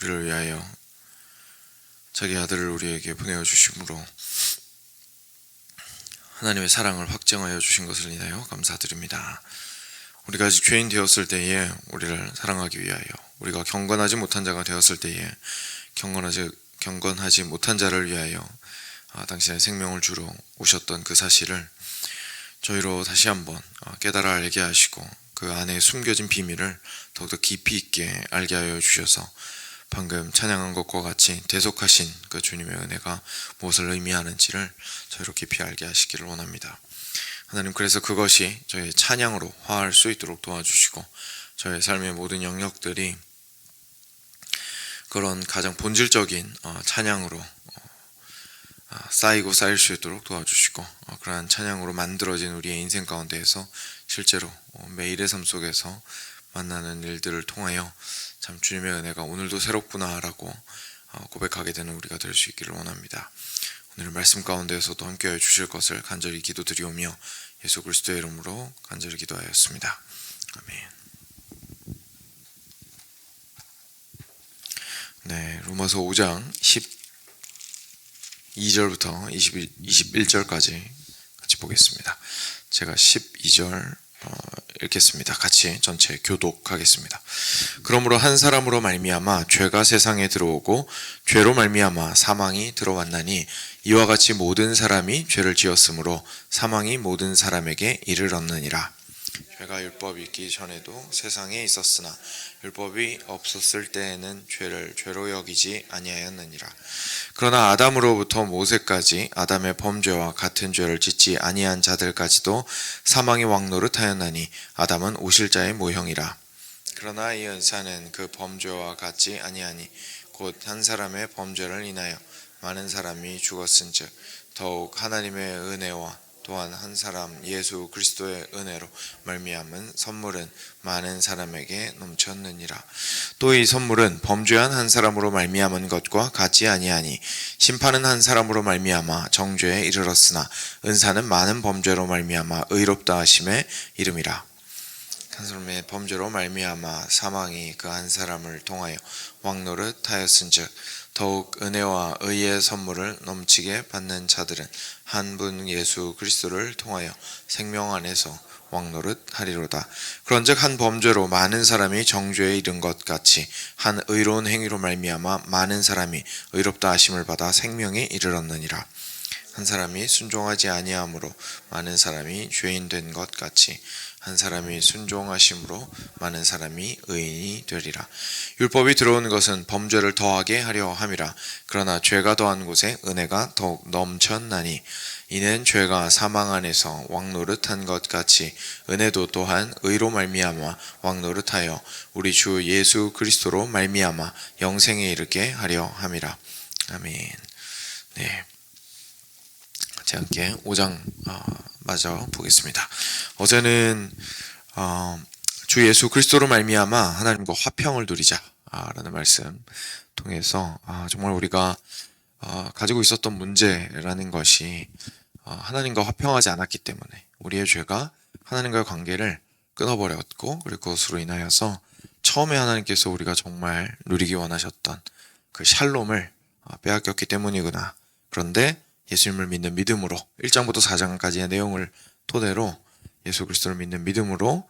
우리를 위하여 자기 아들을 우리에게 보내어 주심으로 하나님의 사랑을 확증하여 주신 것을 인하여 감사드립니다. 우리가 아직 죄인 되었을 때에 우리를 사랑하기 위하여, 우리가 경건하지 못한 자가 되었을 때에 경건하지 못한 자를 위하여 당신의 생명을 주러 오셨던 그 사실을 저희로 다시 한번 깨달아 알게 하시고 그 안에 숨겨진 비밀을 더욱더 깊이 있게 알게 하여 주셔서 방금 찬양한 것과 같이 대속하신 그 주님의 은혜가 무엇을 의미하는지를 저희로 깊이 알게 하시기를 원합니다. 하나님, 그래서 그것이 저희의 찬양으로 화할 수 있도록 도와주시고 저희의 삶의 모든 영역들이 그런 가장 본질적인 찬양으로 쌓이고 쌓일 수 있도록 도와주시고 그러한 찬양으로 만들어진 우리의 인생 가운데에서 실제로 매일의 삶 속에서 만나는 일들을 통하여 참 주님의 은혜가 오늘도 새롭구나라고 고백하게 되는 우리가 될 수 있기를 원합니다. 오늘 말씀 가운데에서도 함께해 주실 것을 간절히 기도드리오며 예수 그리스도의 이름으로 간절히 기도하였습니다. 아멘. 네, 로마서 5장 12절부터 21절까지 같이 보겠습니다. 제가 12절 읽겠습니다. 같이 전체 교독하겠습니다. 그러므로 한 사람으로 말미암아 죄가 세상에 들어오고 죄로 말미암아 사망이 들어왔나니 이와 같이 모든 사람이 죄를 지었으므로 사망이 모든 사람에게 이르렀느니라. 죄가 율법이 있기 전에도 세상에 있었으나 율법이 없었을 때에는 죄를 죄로 여기지 아니하였느니라. 그러나 아담으로부터 모세까지 아담의 범죄와 같은 죄를 짓지 아니한 자들까지도 사망의 왕노릇하였나니 아담은 오실자의 모형이라. 그러나 이 은사는 그 범죄와 같지 아니하니 곧 한 사람의 범죄를 인하여 많은 사람이 죽었은즉 더욱 하나님의 은혜와 또한 한 사람 예수 그리스도의 은혜로 말미암은 선물은 많은 사람에게 넘쳤느니라. 또 이 선물은 범죄한 한 사람으로 말미암은 것과 같지 아니하니 심판은 한 사람으로 말미암아 정죄에 이르렀으나 은사는 많은 범죄로 말미암아 의롭다 하심에 이름이라. 한 사람의 범죄로 말미암아 사망이 그 한 사람을 통하여 왕노릇하였은즉 더욱 은혜와 의의 선물을 넘치게 받는 자들은 한 분 예수 그리스도를 통하여 생명 안에서 왕노릇하리로다. 그런즉 한 범죄로 많은 사람이 정죄에 이른 것 같이 한 의로운 행위로 말미암아 많은 사람이 의롭다 하심을 받아 생명에 이르렀느니라. 한 사람이 순종하지 아니함으로 많은 사람이 죄인 된 것 같이 한 사람이 순종하심으로 많은 사람이 의인이 되리라. 율법이 들어온 것은 범죄를 더하게 하려 함이라. 그러나 죄가 더한 곳에 은혜가 더욱 넘쳤나니 이는 죄가 사망 안에서 왕노릇한 것 같이 은혜도 또한 의로 말미암아 왕노릇하여 우리 주 예수 그리스도로 말미암아 영생에 이르게 하려 함이라. 아멘. 네. 같이 함께 5장 마저 보겠습니다. 어제는 주 예수 그리스도로 말미암아 하나님과 화평을 누리자라는 말씀 통해서 정말 우리가 가지고 있었던 문제라는 것이 하나님과 화평하지 않았기 때문에 우리의 죄가 하나님과의 관계를 끊어버렸고, 그리고 그것으로 인하여서 처음에 하나님께서 우리가 정말 누리기 원하셨던 그 샬롬을 빼앗겼기 때문이구나. 그런데 예수님을 믿는 믿음으로 1장부터 4장까지의 내용을 토대로 예수 그리스도를 믿는 믿음으로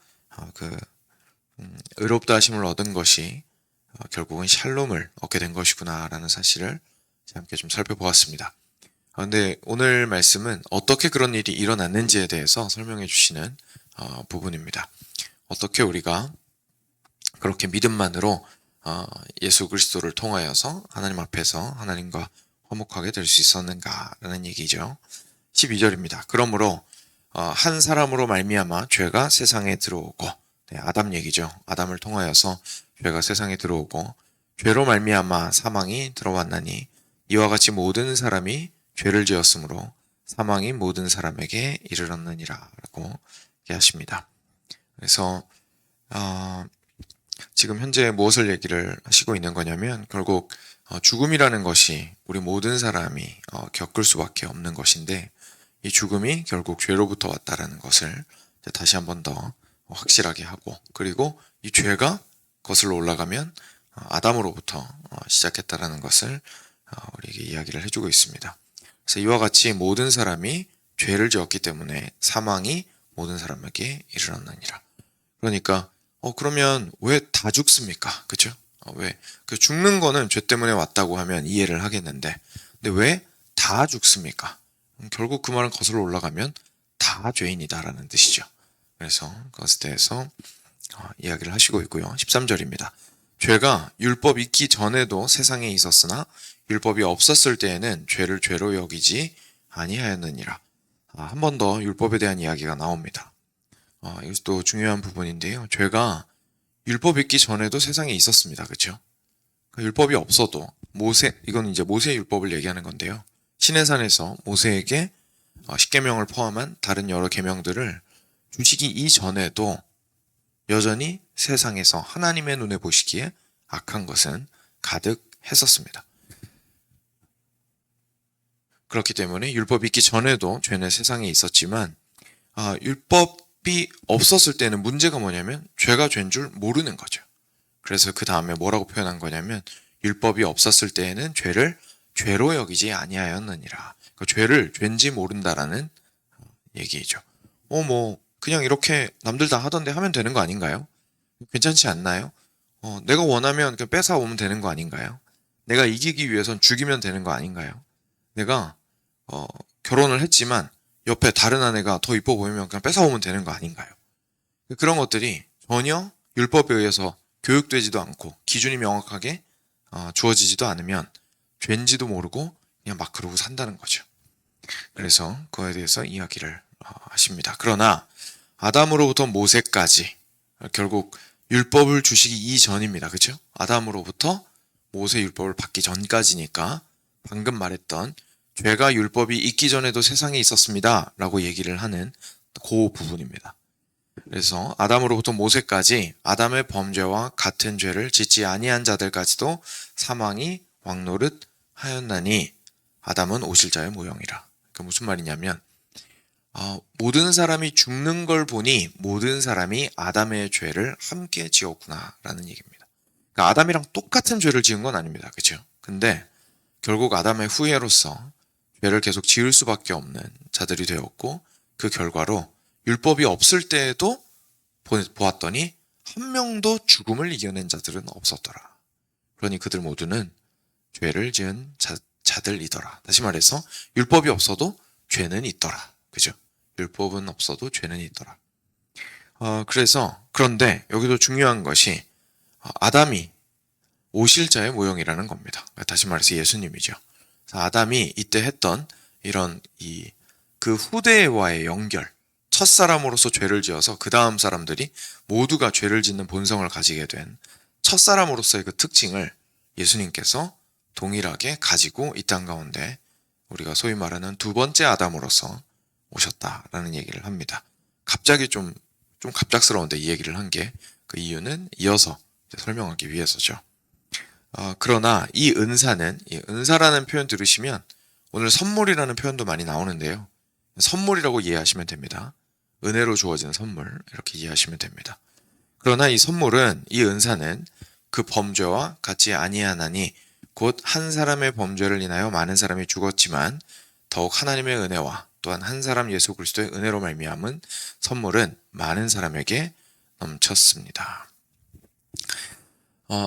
의롭다 하심을 얻은 것이 결국은 샬롬을 얻게 된 것이구나 라는 사실을 함께 좀 살펴보았습니다. 그런데 오늘 말씀은 어떻게 그런 일이 일어났는지에 대해서 설명해 주시는 부분입니다. 어떻게 우리가 그렇게 믿음만으로 예수 그리스도를 통하여서 하나님 앞에서 하나님과 화목하게 될 수 있었는가라는 얘기죠. 12절입니다. 그러므로 한 사람으로 말미암아 죄가 세상에 들어오고, 아담 얘기죠. 아담을 통하여서 죄가 세상에 들어오고 죄로 말미암아 사망이 들어왔나니 이와 같이 모든 사람이 죄를 지었으므로 사망이 모든 사람에게 이르렀느니라 라고 얘기하십니다. 그래서 지금 현재 무엇을 얘기를 하시고 있는 거냐면 결국 죽음이라는 것이 우리 모든 사람이 겪을 수밖에 없는 것인데, 이 죽음이 결국 죄로부터 왔다라는 것을 다시 한 번 더 확실하게 하고, 그리고 이 죄가 거슬러 올라가면 아담으로부터 시작했다라는 것을 우리에게 이야기를 해주고 있습니다. 그래서 이와 같이 모든 사람이 죄를 지었기 때문에 사망이 모든 사람에게 이르렀느니라. 그러니까 그러면 왜 다 죽습니까? 그죠? 왜 죽는 거는 죄 때문에 왔다고 하면 이해를 하겠는데, 근데 왜 다 죽습니까? 결국 그 말은 거슬러 올라가면 다 죄인이다라는 뜻이죠. 그래서 그것에 대해서 이야기를 하시고 있고요. 13절입니다. 죄가 율법 있기 전에도 세상에 있었으나 율법이 없었을 때에는 죄를 죄로 여기지 아니하였느니라. 한 번 더 율법에 대한 이야기가 나옵니다. 이것도 중요한 부분인데요. 죄가 율법 있기 전에도 세상에 있었습니다. 그렇죠? 율법이 없어도 이건 이제 모세 율법을 얘기하는 건데요. 시내산에서 모세에게 십계명을 포함한 다른 여러 계명들을 주시기 이전에도 여전히 세상에서 하나님의 눈에 보시기에 악한 것은 가득했었습니다. 그렇기 때문에 율법이 있기 전에도 죄는 세상에 있었지만 율법이 없었을 때는 문제가 뭐냐면 죄가 죄인 줄 모르는 거죠. 그래서 그 다음에 뭐라고 표현한 거냐면 율법이 없었을 때에는 죄를 죄로 여기지 아니하였느니라. 그 죄를 죄인지 모른다라는 얘기죠. 그냥 이렇게 남들 다 하던데 하면 되는 거 아닌가요? 괜찮지 않나요? 내가 원하면 그냥 뺏어오면 되는 거 아닌가요? 내가 이기기 위해선 죽이면 되는 거 아닌가요? 내가 결혼을 했지만 옆에 다른 아내가 더 이뻐 보이면 그냥 뺏어오면 되는 거 아닌가요? 그런 것들이 전혀 율법에 의해서 교육되지도 않고 기준이 명확하게 주어지지도 않으면 죄인지도 모르고 그냥 막 그러고 산다는 거죠. 그래서 그거에 대해서 이야기를 하십니다. 그러나 아담으로부터 모세까지 결국 율법을 주시기 이전입니다. 그렇죠? 아담으로부터 모세 율법을 받기 전까지니까 방금 말했던 죄가 율법이 있기 전에도 세상에 있었습니다 라고 얘기를 하는 그 부분입니다. 그래서 아담으로부터 모세까지 아담의 범죄와 같은 죄를 짓지 아니한 자들까지도 사망이 왕노릇 하였나니 아담은 오실자의 모형이라. 그러니까 무슨 말이냐면 모든 사람이 죽는 걸 보니 모든 사람이 아담의 죄를 함께 지었구나 라는 얘기입니다. 그러니까 아담이랑 똑같은 죄를 지은 건 아닙니다. 그렇죠? 근데 결국 아담의 후예로서 죄를 계속 지을 수밖에 없는 자들이 되었고, 그 결과로 율법이 없을 때에도 보았더니 한 명도 죽음을 이겨낸 자들은 없었더라. 그러니 그들 모두는 죄를 지은 자들이더라. 다시 말해서 율법이 없어도 죄는 있더라. 그죠? 율법은 없어도 죄는 있더라. 그런데 여기도 중요한 것이 아담이 오실 자의 모형이라는 겁니다. 다시 말해서 예수님이죠. 아담이 이때 했던 이런 그 후대와의 연결, 첫사람으로서 죄를 지어서 그 다음 사람들이 모두가 죄를 짓는 본성을 가지게 된 첫사람으로서의 그 특징을 예수님께서 동일하게 가지고 이 땅 가운데 우리가 소위 말하는 두 번째 아담으로서 오셨다라는 얘기를 합니다. 갑자기 좀 갑작스러운데 이 얘기를 한 게 그 이유는 이어서 설명하기 위해서죠. 그러나 이 은사라는 표현 들으시면 오늘 선물이라는 표현도 많이 나오는데요. 선물이라고 이해하시면 됩니다. 은혜로 주어진 선물 이렇게 이해하시면 됩니다. 그러나 이 은사는 그 범죄와 같지 아니하나니 곧 한 사람의 범죄를 인하여 많은 사람이 죽었지만 더욱 하나님의 은혜와 또한 한 사람 예수 그리스도의 은혜로 말미암은 선물은 많은 사람에게 넘쳤습니다.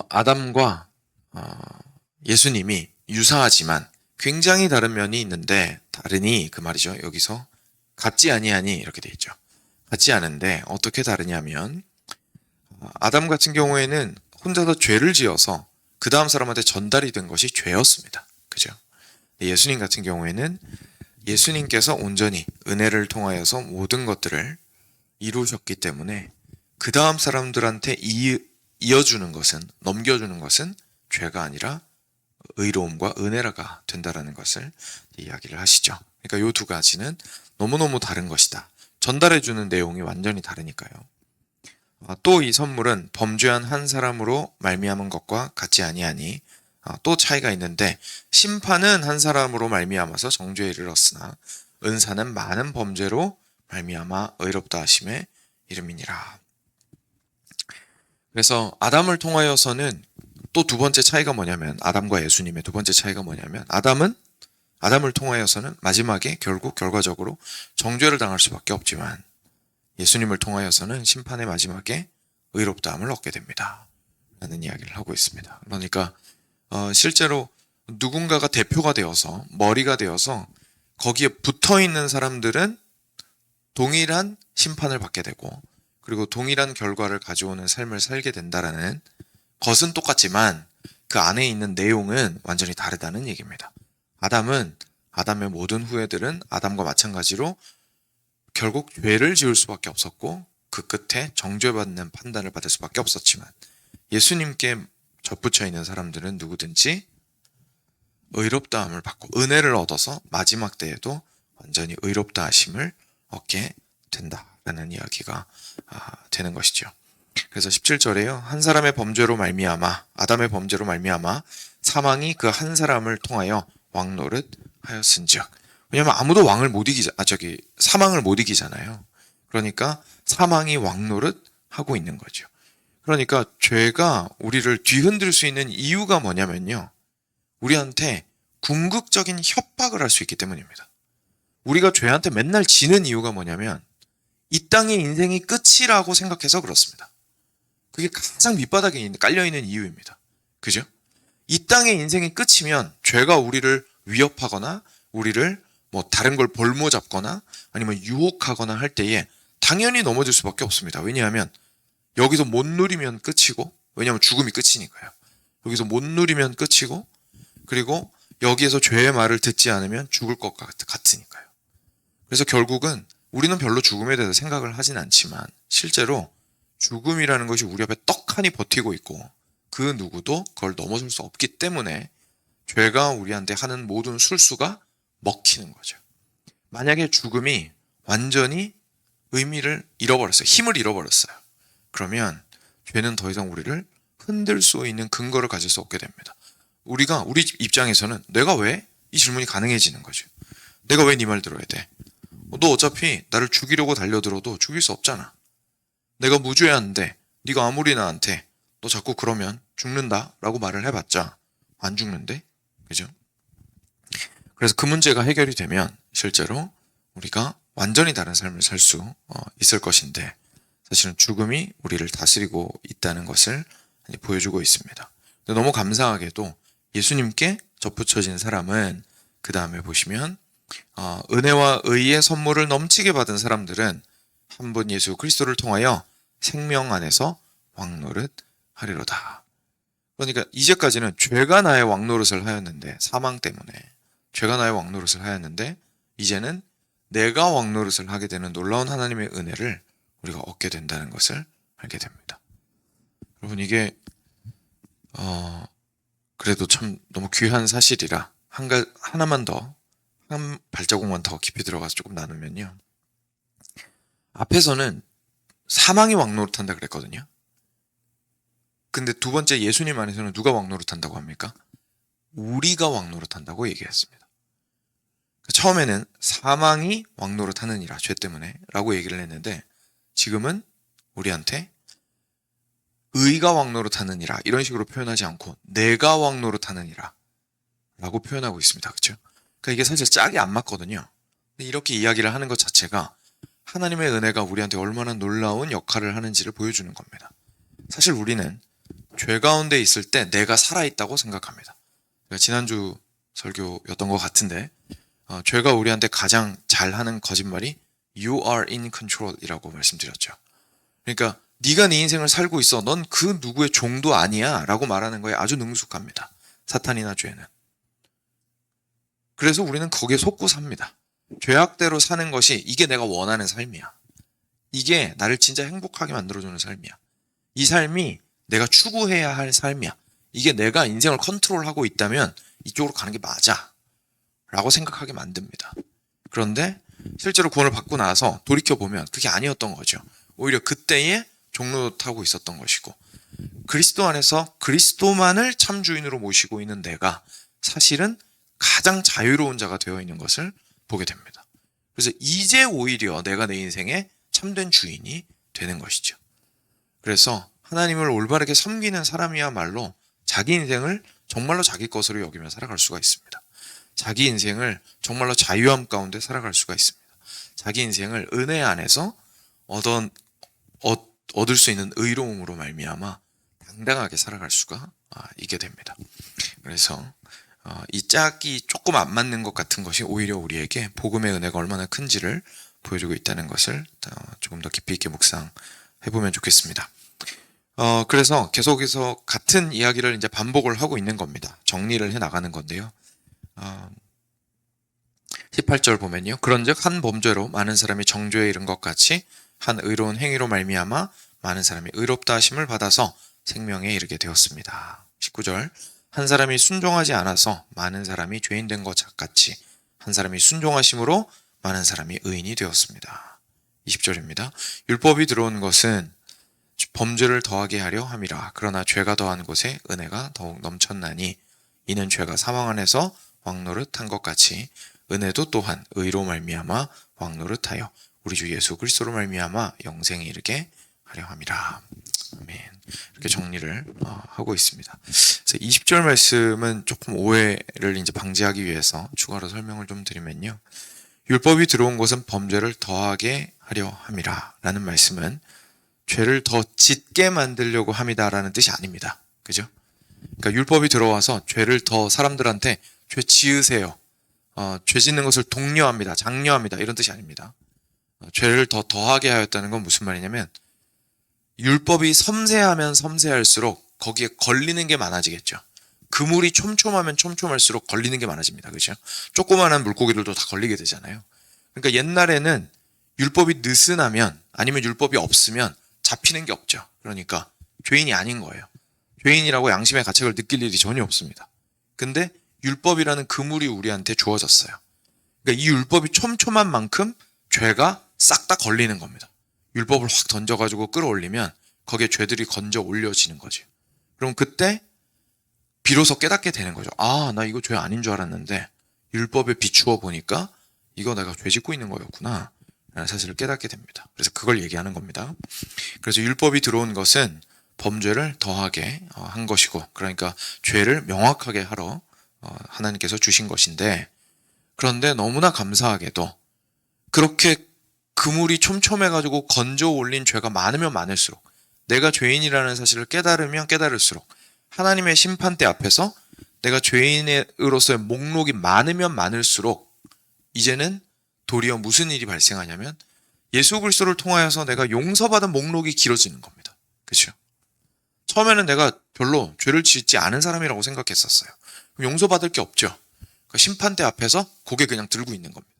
아담과 예수님이 유사하지만 굉장히 다른 면이 있는데, 다르니 그 말이죠. 여기서 같지 아니하니 이렇게 돼 있죠. 같지 않은데 어떻게 다르냐면 아담 같은 경우에는 혼자서 죄를 지어서 그 다음 사람한테 전달이 된 것이 죄였습니다. 그죠? 예수님 같은 경우에는 예수님께서 온전히 은혜를 통하여서 모든 것들을 이루셨기 때문에 그 다음 사람들한테 이어주는 것은, 넘겨주는 것은 죄가 아니라 의로움과 은혜라가 된다라는 것을 이야기를 하시죠. 그러니까 이 두 가지는 너무너무 다른 것이다. 전달해주는 내용이 완전히 다르니까요. 또 이 선물은 범죄한 한 사람으로 말미암은 것과 같지 아니하니 또 차이가 있는데, 심판은 한 사람으로 말미암아서 정죄에 이르렀으나 은사는 많은 범죄로 말미암아 의롭다 하심의 이름이니라. 그래서 아담을 통하여서는 또 두 번째 차이가 뭐냐면, 아담과 예수님의 두 번째 차이가 뭐냐면, 아담을 통하여서는 마지막에 결국 결과적으로 정죄를 당할 수밖에 없지만, 예수님을 통하여서는 심판의 마지막에 의롭다함을 얻게 됩니다 라는 이야기를 하고 있습니다. 그러니까 실제로 누군가가 대표가 되어서, 머리가 되어서 거기에 붙어있는 사람들은 동일한 심판을 받게 되고, 그리고 동일한 결과를 가져오는 삶을 살게 된다라는 것은 똑같지만 그 안에 있는 내용은 완전히 다르다는 얘기입니다. 아담의 모든 후예들은 아담과 마찬가지로 결국 죄를 지을 수밖에 없었고, 그 끝에 정죄받는 판단을 받을 수밖에 없었지만, 예수님께 접붙여 있는 사람들은 누구든지 의롭다함을 받고 은혜를 얻어서 마지막 때에도 완전히 의롭다 하심을 얻게 된다라는 이야기가 되는 것이죠. 그래서 17절에요. 한 사람의 범죄로 말미암아, 아담의 범죄로 말미암아 사망이 그 한 사람을 통하여 왕노릇 하였은즉. 왜냐하면 아무도 사망을 못 이기잖아요. 그러니까 사망이 왕노릇 하고 있는 거죠. 그러니까 죄가 우리를 뒤흔들 수 있는 이유가 뭐냐면요, 우리한테 궁극적인 협박을 할 수 있기 때문입니다. 우리가 죄한테 맨날 지는 이유가 뭐냐면, 이 땅의 인생이 끝이라고 생각해서 그렇습니다. 그게 가장 밑바닥에 깔려있는 이유입니다. 그죠? 이 땅의 인생이 끝이면 죄가 우리를 위협하거나 우리를 다른 걸 볼모 잡거나 아니면 유혹하거나 할 때에 당연히 넘어질 수밖에 없습니다. 왜냐하면 여기서 못 누리면 끝이고, 왜냐하면 죽음이 끝이니까요. 여기서 못 누리면 끝이고, 그리고 여기에서 죄의 말을 듣지 않으면 죽을 것 같으니까요. 그래서 결국은 우리는 별로 죽음에 대해서 생각을 하진 않지만, 실제로 죽음이라는 것이 우리 앞에 떡하니 버티고 있고, 그 누구도 그걸 넘어설 수 없기 때문에 죄가 우리한테 하는 모든 술수가 먹히는 거죠. 만약에 죽음이 완전히 의미를 잃어버렸어요. 힘을 잃어버렸어요. 그러면 죄는 더 이상 우리를 흔들 수 있는 근거를 가질 수 없게 됩니다. 우리 입장에서는 내가 왜? 이 질문이 가능해지는 거죠. 내가 왜 네 말 들어야 돼? 너 어차피 나를 죽이려고 달려들어도 죽일 수 없잖아. 내가 무죄한데 네가 아무리 나한테 너 자꾸 그러면 죽는다라고 말을 해봤자 안 죽는데? 그죠? 그래서 그 문제가 해결이 되면 실제로 우리가 완전히 다른 삶을 살 수 있을 것인데, 사실은 죽음이 우리를 다스리고 있다는 것을 보여주고 있습니다. 너무 감사하게도 예수님께 접붙여진 사람은, 그 다음에 보시면 은혜와 의의 선물을 넘치게 받은 사람들은 한 분 예수 그리스도를 통하여 생명 안에서 왕노릇 하리로다. 그러니까 이제까지는 죄가 나의 왕노릇을 하였는데, 사망 때문에 죄가 나의 왕노릇을 하였는데, 이제는 내가 왕노릇을 하게 되는 놀라운 하나님의 은혜를 우리가 얻게 된다는 것을 알게 됩니다. 여러분, 이게 그래도 참 너무 귀한 사실이라 하나만 더, 한 발자국만 더 깊이 들어가서 조금 나누면요, 앞에서는 사망이 왕노릇한다 그랬거든요. 근데 두 번째 예수님 안에서는 누가 왕노릇한다고 합니까? 우리가 왕노릇한다고 얘기했습니다. 처음에는 사망이 왕노릇하느니라, 죄 때문에 라고 얘기를 했는데, 지금은 우리한테 의가 왕노릇하느니라 이런 식으로 표현하지 않고 내가 왕노릇하느니라 라고 표현하고 있습니다. 그렇죠? 그러니까 이게 사실 짝이 안 맞거든요. 근데 이렇게 이야기를 하는 것 자체가 하나님의 은혜가 우리한테 얼마나 놀라운 역할을 하는지를 보여주는 겁니다. 사실 우리는 죄 가운데 있을 때 내가 살아있다고 생각합니다. 지난주 설교였던 것 같은데, 죄가 우리한테 가장 잘하는 거짓말이 You are in control 이라고 말씀드렸죠. 그러니까 네가 네 인생을 살고 있어, 넌 그 누구의 종도 아니야 라고 말하는 거에 아주 능숙합니다. 사탄이나 죄는. 그래서 우리는 거기에 속고 삽니다. 죄악대로 사는 것이 이게 내가 원하는 삶이야. 이게 나를 진짜 행복하게 만들어주는 삶이야. 이 삶이 내가 추구해야 할 삶이야. 이게 내가 인생을 컨트롤하고 있다면 이쪽으로 가는 게 맞아 라고 생각하게 만듭니다. 그런데 실제로 구원을 받고 나서 돌이켜보면 그게 아니었던 거죠. 오히려 그때에 종노릇하고 있었던 것이고, 그리스도 안에서 그리스도만을 참 주인으로 모시고 있는 내가 사실은 가장 자유로운 자가 되어 있는 것을 보게 됩니다. 그래서 이제 오히려 내가 내 인생의 참된 주인이 되는 것이죠. 그래서 하나님을 올바르게 섬기는 사람이야말로 자기 인생을 정말로 자기 것으로 여기며 살아갈 수가 있습니다. 자기 인생을 정말로 자유함 가운데 살아갈 수가 있습니다. 자기 인생을 은혜 안에서 얻을 수 있는 의로움으로 말미암아 당당하게 살아갈 수가 있게 됩니다. 그래서 이 짝이 조금 안 맞는 것 같은 것이 오히려 우리에게 복음의 은혜가 얼마나 큰지를 보여주고 있다는 것을 조금 더 깊이 있게 묵상해보면 좋겠습니다. 그래서 계속해서 같은 이야기를 이제 반복을 하고 있는 겁니다. 정리를 해 나가는 건데요. 18절 보면요. 그런즉 한 범죄로 많은 사람이 정죄에 이른 것 같이 한 의로운 행위로 말미암아 많은 사람이 의롭다 하심을 받아서 생명에 이르게 되었습니다. 19절 한 사람이 순종하지 않아서 많은 사람이 죄인 된 것 같이 한 사람이 순종하심으로 많은 사람이 의인이 되었습니다. 20절입니다. 율법이 들어온 것은 범죄를 더하게 하려 함이라. 그러나 죄가 더한 곳에 은혜가 더욱 넘쳤나니 이는 죄가 사망 안에서 왕노릇한 것 같이 은혜도 또한 의로 말미암아 왕노릇하여 우리 주 예수 그리스도로 말미암아 영생에 이르게 하려 함이라. 아멘. 이렇게 정리를 하고 있습니다. 그래서 20절 말씀은 조금 오해를 이제 방지하기 위해서 추가로 설명을 좀 드리면요. 율법이 들어온 것은 범죄를 더하게 하려 함이라 라는 말씀은 죄를 더 짙게 만들려고 함이다라는 뜻이 아닙니다. 그죠? 그러니까 율법이 들어와서 죄를 더 사람들한테 죄 지으세요. 죄 짓는 것을 독려합니다. 장려합니다. 이런 뜻이 아닙니다. 죄를 더 더하게 하였다는 건 무슨 말이냐면 율법이 섬세하면 섬세할수록 거기에 걸리는 게 많아지겠죠. 그물이 촘촘하면 촘촘할수록 걸리는 게 많아집니다. 그죠? 조그마한 물고기들도 다 걸리게 되잖아요. 그러니까 옛날에는 율법이 느슨하면 아니면 율법이 없으면 잡히는 게 없죠. 그러니까 죄인이 아닌 거예요. 죄인이라고 양심의 가책을 느낄 일이 전혀 없습니다. 근데 율법이라는 그물이 우리한테 주어졌어요. 그러니까 이 율법이 촘촘한 만큼 죄가 싹 다 걸리는 겁니다. 율법을 확 던져가지고 끌어올리면 거기에 죄들이 건져 올려지는 거죠. 그럼 그때 비로소 깨닫게 되는 거죠. 나 이거 죄 아닌 줄 알았는데 율법에 비추어 보니까 이거 내가 죄 짓고 있는 거였구나 라는 사실을 깨닫게 됩니다. 그래서 그걸 얘기하는 겁니다. 그래서 율법이 들어온 것은 범죄를 더하게 한 것이고, 그러니까 죄를 명확하게 하러 하나님께서 주신 것인데, 그런데 너무나 감사하게도 그렇게 그물이 촘촘해가지고 건져 올린 죄가 많으면 많을수록, 내가 죄인이라는 사실을 깨달으면 깨달을수록 하나님의 심판대 앞에서 내가 죄인으로서의 목록이 많으면 많을수록 이제는 도리어 무슨 일이 발생하냐면 예수 그리스도를 통하여서 내가 용서받은 목록이 길어지는 겁니다. 그렇죠? 처음에는 내가 별로 죄를 짓지 않은 사람이라고 생각했었어요. 그럼 용서받을 게 없죠. 그러니까 심판대 앞에서 고개 그냥 들고 있는 겁니다.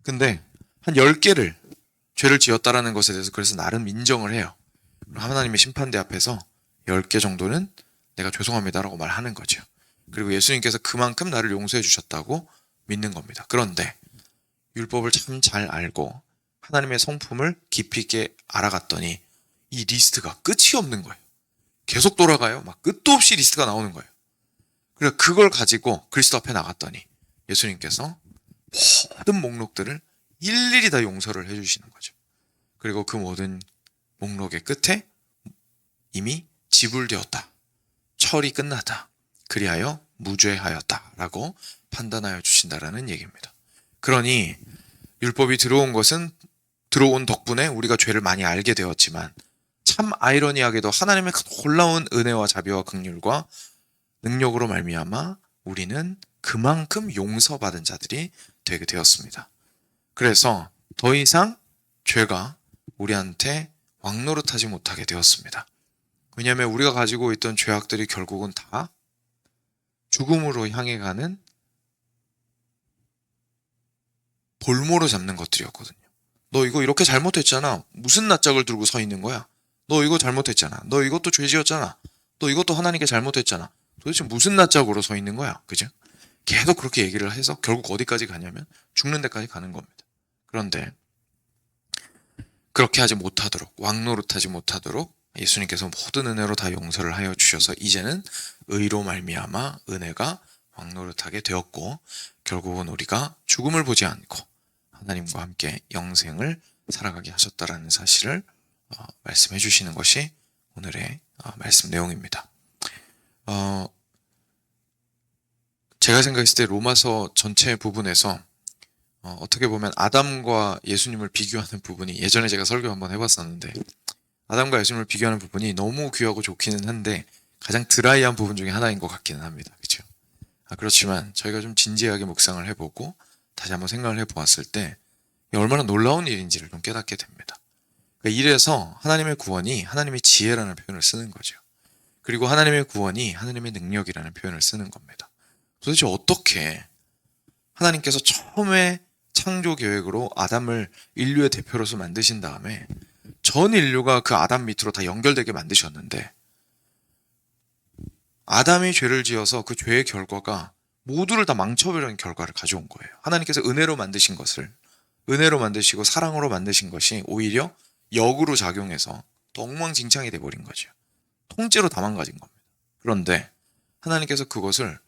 근데 한 10개를 죄를 지었다라는 것에 대해서 그래서 나름 인정을 해요. 하나님의 심판대 앞에서 10개 정도는 내가 죄송합니다라고 말하는 거죠. 그리고 예수님께서 그만큼 나를 용서해 주셨다고 믿는 겁니다. 그런데 율법을 참 잘 알고 하나님의 성품을 깊이 있게 알아갔더니 이 리스트가 끝이 없는 거예요. 계속 돌아가요. 막 끝도 없이 리스트가 나오는 거예요. 그래서 그걸 가지고 그리스도 앞에 나갔더니 예수님께서 모든 목록들을 일일이 다 용서를 해주시는 거죠. 그리고 그 모든 목록의 끝에 이미 지불되었다. 철이 끝났다. 그리하여 무죄하였다. 라고 판단하여 주신다라는 얘기입니다. 그러니 율법이 들어온 덕분에 우리가 죄를 많이 알게 되었지만 참 아이러니하게도 하나님의 놀라운 은혜와 자비와 긍휼과 능력으로 말미암아 우리는 그만큼 용서받은 자들이 되게 되었습니다. 그래서 더 이상 죄가 우리한테 왕노릇하지 못하게 되었습니다. 왜냐하면 우리가 가지고 있던 죄악들이 결국은 다 죽음으로 향해 가는 볼모로 잡는 것들이었거든요. 너 이거 이렇게 잘못했잖아. 무슨 낯짝을 들고 서 있는 거야? 너 이거 잘못했잖아. 너 이것도 죄 지었잖아. 너 이것도 하나님께 잘못했잖아. 도대체 무슨 낯짝으로 서 있는 거야? 그죠? 계속 그렇게 얘기를 해서 결국 어디까지 가냐면 죽는 데까지 가는 겁니다. 그런데 그렇게 하지 못하도록, 왕노릇하지 못하도록 예수님께서 모든 은혜로 다 용서를 하여 주셔서 이제는 의로 말미암아 은혜가 왕노릇하게 되었고, 결국은 우리가 죽음을 보지 않고 하나님과 함께 영생을 살아가게 하셨다라는 사실을 말씀해 주시는 것이 오늘의 말씀 내용입니다. 제가 생각했을 때 로마서 전체 부분에서 어떻게 보면 아담과 예수님을 비교하는 부분이, 예전에 제가 설교 한번 해봤었는데 아담과 예수님을 비교하는 부분이 너무 귀하고 좋기는 한데 가장 드라이한 부분 중에 하나인 것 같기는 합니다. 그렇죠? 그렇지만 저희가 좀 진지하게 묵상을 해보고 다시 한번 생각을 해보았을 때 얼마나 놀라운 일인지를 좀 깨닫게 됩니다. 그러니까 이래서 하나님의 구원이 하나님의 지혜라는 표현을 쓰는 거죠. 그리고 하나님의 구원이 하나님의 능력이라는 표현을 쓰는 겁니다. 도대체 어떻게 하나님께서 처음에 창조 계획으로 아담을 인류의 대표로서 만드신 다음에 전 인류가 그 아담 밑으로 다 연결되게 만드셨는데 아담이 죄를 지어서 그 죄의 결과가 모두를 다 망쳐버리는 결과를 가져온 거예요. 하나님께서 은혜로 만드신 것을, 은혜로 만드시고 사랑으로 만드신 것이 오히려 역으로 작용해서 엉망진창이 돼버린 거죠. 통째로 다 망가진 겁니다. 그런데 하나님께서 그것을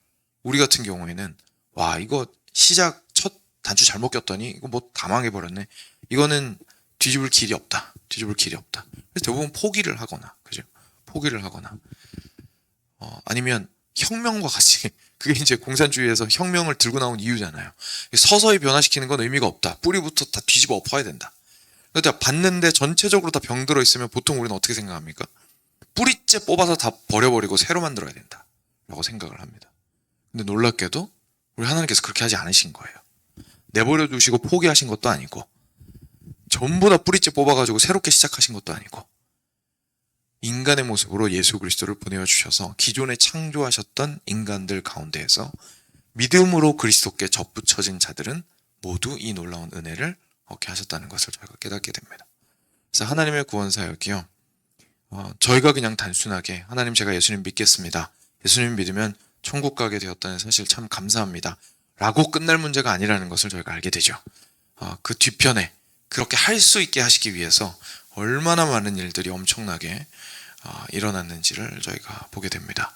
우리 같은 경우에는 와, 이거 시작 첫 단추 잘못 꼈더니 이거 뭐 다 망해버렸네. 이거는 뒤집을 길이 없다. 뒤집을 길이 없다. 그래서 대부분 포기를 하거나, 그죠? 포기를 하거나, 아니면 혁명과 같이, 그게 이제 공산주의에서 혁명을 들고 나온 이유잖아요. 서서히 변화시키는 건 의미가 없다. 뿌리부터 다 뒤집어 엎어야 된다. 그러니까 봤는데 전체적으로 다 병들어 있으면 보통 우리는 어떻게 생각합니까? 뿌리째 뽑아서 다 버려버리고 새로 만들어야 된다 라고 생각을 합니다. 근데 놀랍게도 우리 하나님께서 그렇게 하지 않으신 거예요. 내버려 두시고 포기하신 것도 아니고 전부 다 뿌리째 뽑아가지고 새롭게 시작하신 것도 아니고 인간의 모습으로 예수 그리스도를 보내어 주셔서 기존에 창조하셨던 인간들 가운데에서 믿음으로 그리스도께 접붙여진 자들은 모두 이 놀라운 은혜를 얻게 하셨다는 것을 저희가 깨닫게 됩니다. 그래서 하나님의 구원 사역이요, 저희가 그냥 단순하게 하나님 제가 예수님 믿겠습니다, 예수님 믿으면 천국 가게 되었다는 사실 참 감사합니다 라고 끝날 문제가 아니라는 것을 저희가 알게 되죠. 그 뒤편에 그렇게 할 수 있게 하시기 위해서 얼마나 많은 일들이 엄청나게 일어났는지를 저희가 보게 됩니다.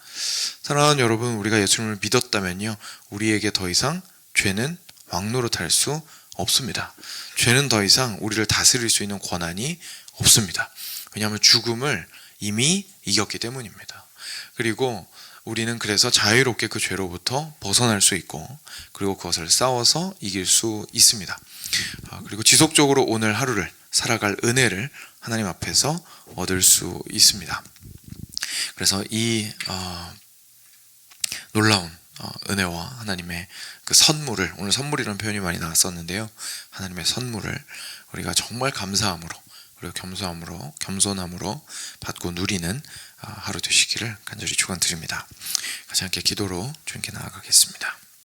사랑하는 여러분, 우리가 예수님을 믿었다면요, 우리에게 더 이상 죄는 왕노릇할 수 없습니다. 죄는 더 이상 우리를 다스릴 수 있는 권한이 없습니다. 왜냐하면 죽음을 이미 이겼기 때문입니다. 그리고 우리는 그래서 자유롭게 그 죄로부터 벗어날 수 있고, 그리고 그것을 싸워서 이길 수 있습니다. 그리고 지속적으로 오늘 하루를 살아갈 은혜를 하나님 앞에서 얻을 수 있습니다. 그래서 이 놀라운 은혜와 하나님의 그 선물을, 오늘 선물이라는 표현이 많이 나왔었는데요, 하나님의 선물을 우리가 정말 감사함으로, 그리고 겸손함으로 받고 누리는 하루 되시기를 간절히 축원드립니다. 같이 함께 기도로 주님께 나아가겠습니다.